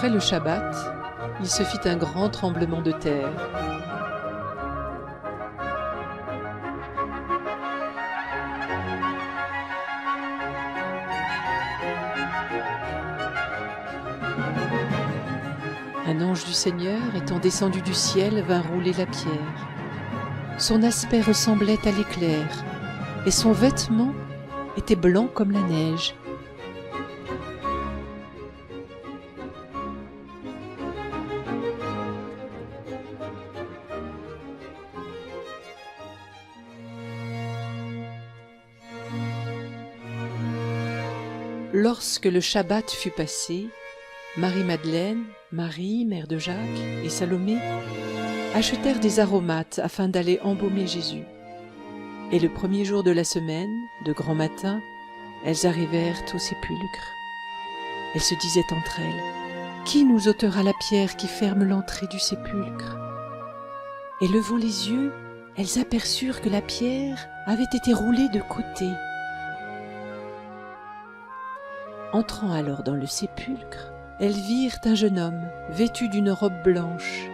Après le Shabbat, il se fit un grand tremblement de terre. Un ange du Seigneur, étant descendu du ciel, vint rouler la pierre. Son aspect ressemblait à l'éclair, et son vêtement était blanc comme la neige. Lorsque le Shabbat fut passé, Marie-Madeleine, Marie, mère de Jacques, et Salomé achetèrent des aromates afin d'aller embaumer Jésus. Et le premier jour de la semaine, de grand matin, elles arrivèrent au sépulcre. Elles se disaient entre elles: « Qui nous ôtera la pierre qui ferme l'entrée du sépulcre ?» Et levant les yeux, elles aperçurent que la pierre avait été roulée de côté. Entrant alors dans le sépulcre, elles virent un jeune homme vêtu d'une robe blanche,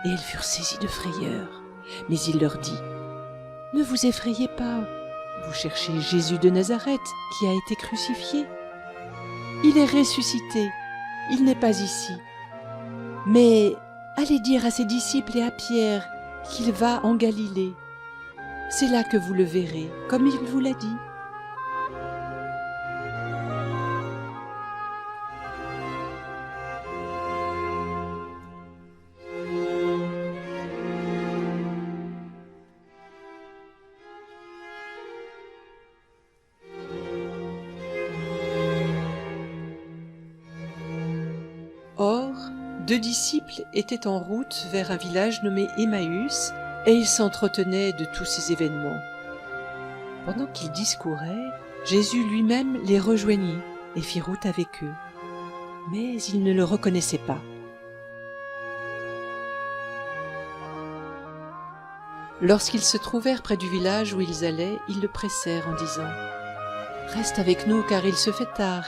et elles furent saisies de frayeur. Mais il leur dit: « Ne vous effrayez pas, vous cherchez Jésus de Nazareth qui a été crucifié. Il est ressuscité, il n'est pas ici. Mais allez dire à ses disciples et à Pierre qu'il va en Galilée. C'est là que vous le verrez, comme il vous l'a dit. » Or, 2 disciples étaient en route vers un village nommé Emmaüs, et ils s'entretenaient de tous ces événements. Pendant qu'ils discouraient, Jésus lui-même les rejoignit et fit route avec eux. Mais ils ne le reconnaissaient pas. Lorsqu'ils se trouvèrent près du village où ils allaient, ils le pressèrent en disant: « Reste avec nous, car il se fait tard,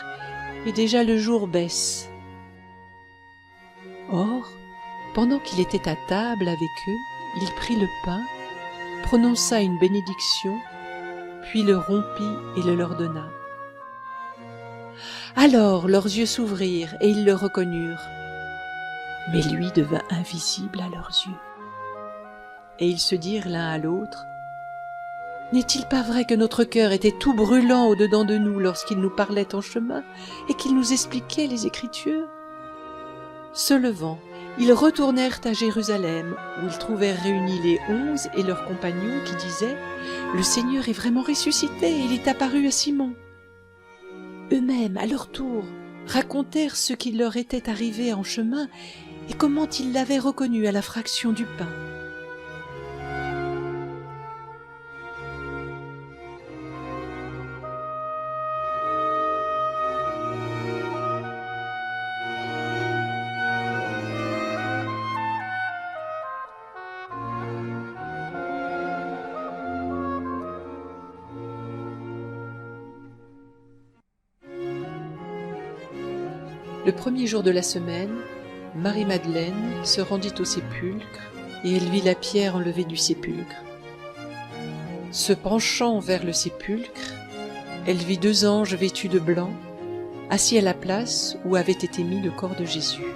et déjà le jour baisse. » Or, pendant qu'il était à table avec eux, il prit le pain, prononça une bénédiction, puis le rompit et le leur donna. Alors leurs yeux s'ouvrirent et ils le reconnurent, mais lui devint invisible à leurs yeux. Et ils se dirent l'un à l'autre: « N'est-il pas vrai que notre cœur était tout brûlant au-dedans de nous lorsqu'il nous parlait en chemin et qu'il nous expliquait les Écritures ?» Se levant, ils retournèrent à Jérusalem, où ils trouvèrent réunis les 11 et leurs compagnons qui disaient: « Le Seigneur est vraiment ressuscité et il est apparu à Simon. » Eux-mêmes, à leur tour, racontèrent ce qui leur était arrivé en chemin et comment ils l'avaient reconnu à la fraction du pain. Le premier jour de la semaine, Marie-Madeleine se rendit au sépulcre et elle vit la pierre enlevée du sépulcre. Se penchant vers le sépulcre, elle vit 2 anges vêtus de blanc, assis à la place où avait été mis le corps de Jésus.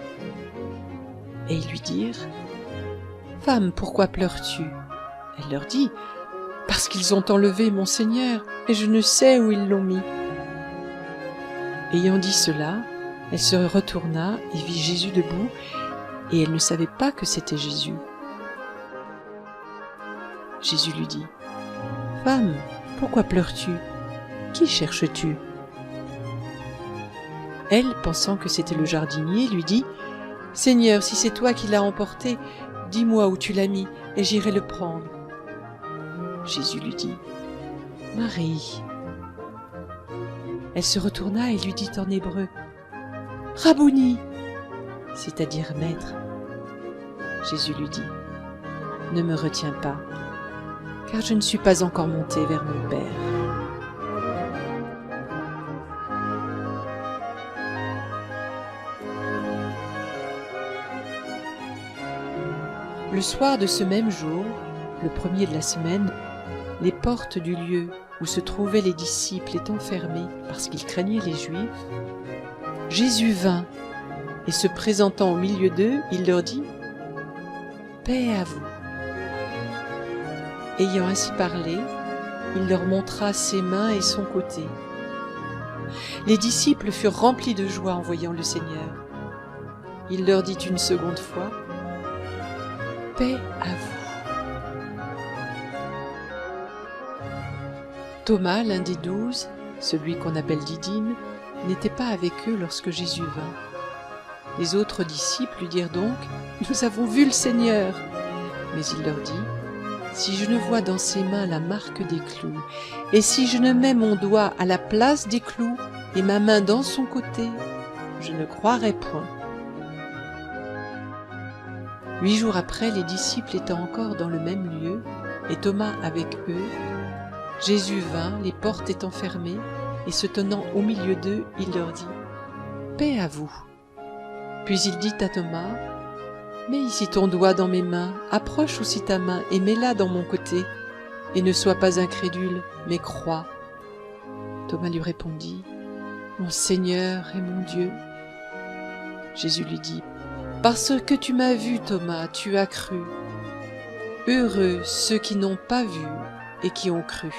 Et ils lui dirent: « Femme, pourquoi pleures-tu » Elle leur dit: « Parce qu'ils ont enlevé mon Seigneur, et je ne sais où ils l'ont mis. » Ayant dit cela, elle se retourna et vit Jésus debout, et elle ne savait pas que c'était Jésus. Jésus lui dit: « Femme, pourquoi pleures-tu? Qui cherches-tu » Elle, pensant que c'était le jardinier, lui dit: « Seigneur, si c'est toi qui l'as emporté, dis-moi où tu l'as mis, et j'irai le prendre. » Jésus lui dit: « Marie. » Elle se retourna et lui dit en hébreu: « Rabouni !» c'est-à-dire maître. Jésus lui dit: « Ne me retiens pas, car je ne suis pas encore monté vers mon Père. » Le soir de ce même jour, le premier de la semaine, les portes du lieu où se trouvaient les disciples étant fermées parce qu'ils craignaient les Juifs, Jésus vint et se présentant au milieu d'eux, il leur dit « Paix à vous ». Ayant ainsi parlé, il leur montra ses mains et son côté. Les disciples furent remplis de joie en voyant le Seigneur. Il leur dit une seconde fois « Paix à vous ». Thomas, l'un des 12, celui qu'on appelle Didyme, n'était pas avec eux lorsque Jésus vint. Les autres disciples lui dirent donc « Nous avons vu le Seigneur !» Mais il leur dit « Si je ne vois dans ses mains la marque des clous, et si je ne mets mon doigt à la place des clous et ma main dans son côté, je ne croirai point. » 8 jours après, les disciples étant encore dans le même lieu, et Thomas avec eux, Jésus vint, les portes étant fermées, et se tenant au milieu d'eux, il leur dit « Paix à vous !» Puis il dit à Thomas « Mets ici ton doigt dans mes mains, approche aussi ta main et mets-la dans mon côté, et ne sois pas incrédule, mais crois. » Thomas lui répondit « Mon Seigneur et mon Dieu. » Jésus lui dit « Parce que tu m'as vu, Thomas, tu as cru. Heureux ceux qui n'ont pas vu et qui ont cru. »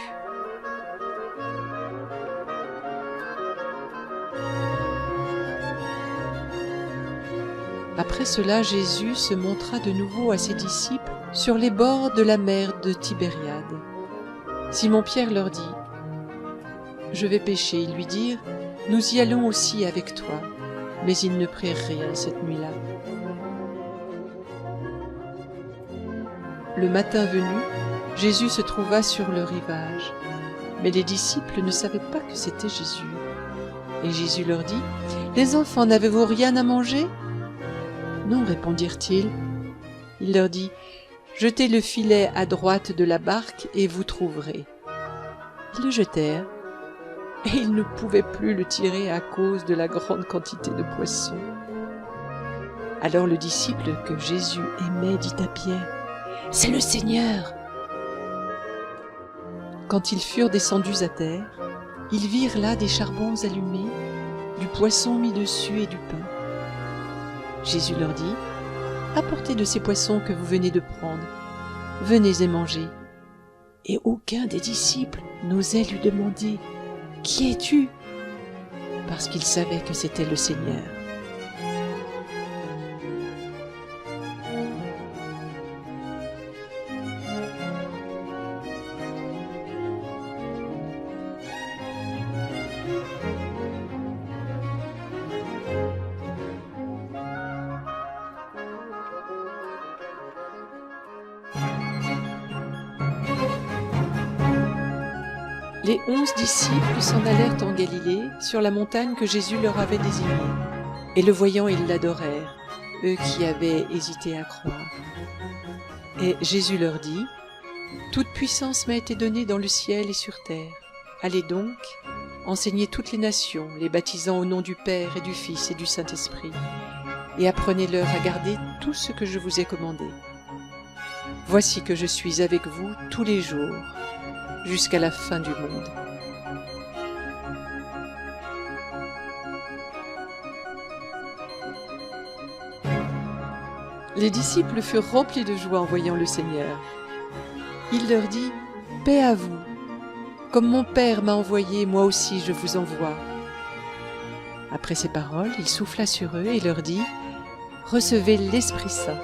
Après cela, Jésus se montra de nouveau à ses disciples sur les bords de la mer de Tibériade. Simon-Pierre leur dit « Je vais pêcher », ils lui dirent « Nous y allons aussi avec toi. » Mais ils ne prirent rien cette nuit-là. Le matin venu, Jésus se trouva sur le rivage, mais les disciples ne savaient pas que c'était Jésus. Et Jésus leur dit « Les enfants, n'avez-vous rien à manger ?» « Non, répondirent-ils. » Il leur dit « Jetez le filet à droite de la barque et vous trouverez. » Ils le jetèrent, et ils ne pouvaient plus le tirer à cause de la grande quantité de poissons. Alors le disciple que Jésus aimait dit à Pierre « C'est le Seigneur !» Quand ils furent descendus à terre, ils virent là des charbons allumés, du poisson mis dessus et du pain. Jésus leur dit « Apportez de ces poissons que vous venez de prendre, venez et mangez. » Et aucun des disciples n'osait lui demander « Qui es-tu » parce qu'il savait que c'était le Seigneur. Les 11 disciples s'en allèrent en Galilée, sur la montagne que Jésus leur avait désignée. Et le voyant, ils l'adorèrent, eux qui avaient hésité à croire. Et Jésus leur dit « Toute puissance m'a été donnée dans le ciel et sur terre. Allez donc, enseignez toutes les nations, les baptisant au nom du Père et du Fils et du Saint-Esprit, et apprenez-leur à garder tout ce que je vous ai commandé. Voici que je suis avec vous tous les jours, jusqu'à la fin du monde. » Les disciples furent remplis de joie en voyant le Seigneur. Il leur dit « Paix à vous. Comme mon Père m'a envoyé, moi aussi je vous envoie. » Après ces paroles, il souffla sur eux et leur dit « Recevez l'Esprit Saint. »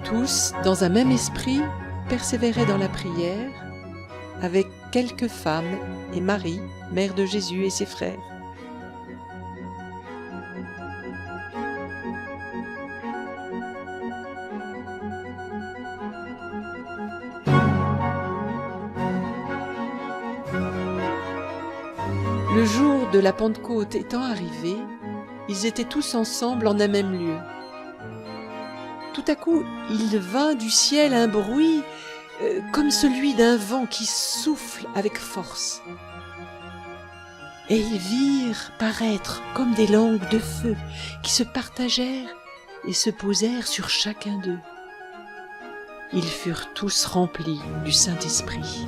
Tous, dans un même esprit, persévéraient dans la prière, avec quelques femmes et Marie, mère de Jésus et ses frères. Le jour de la Pentecôte étant arrivé, ils étaient tous ensemble en un même lieu. Tout à coup, il vint du ciel un bruit comme celui d'un vent qui souffle avec force. Et ils virent paraître comme des langues de feu qui se partagèrent et se posèrent sur chacun d'eux. Ils furent tous remplis du Saint-Esprit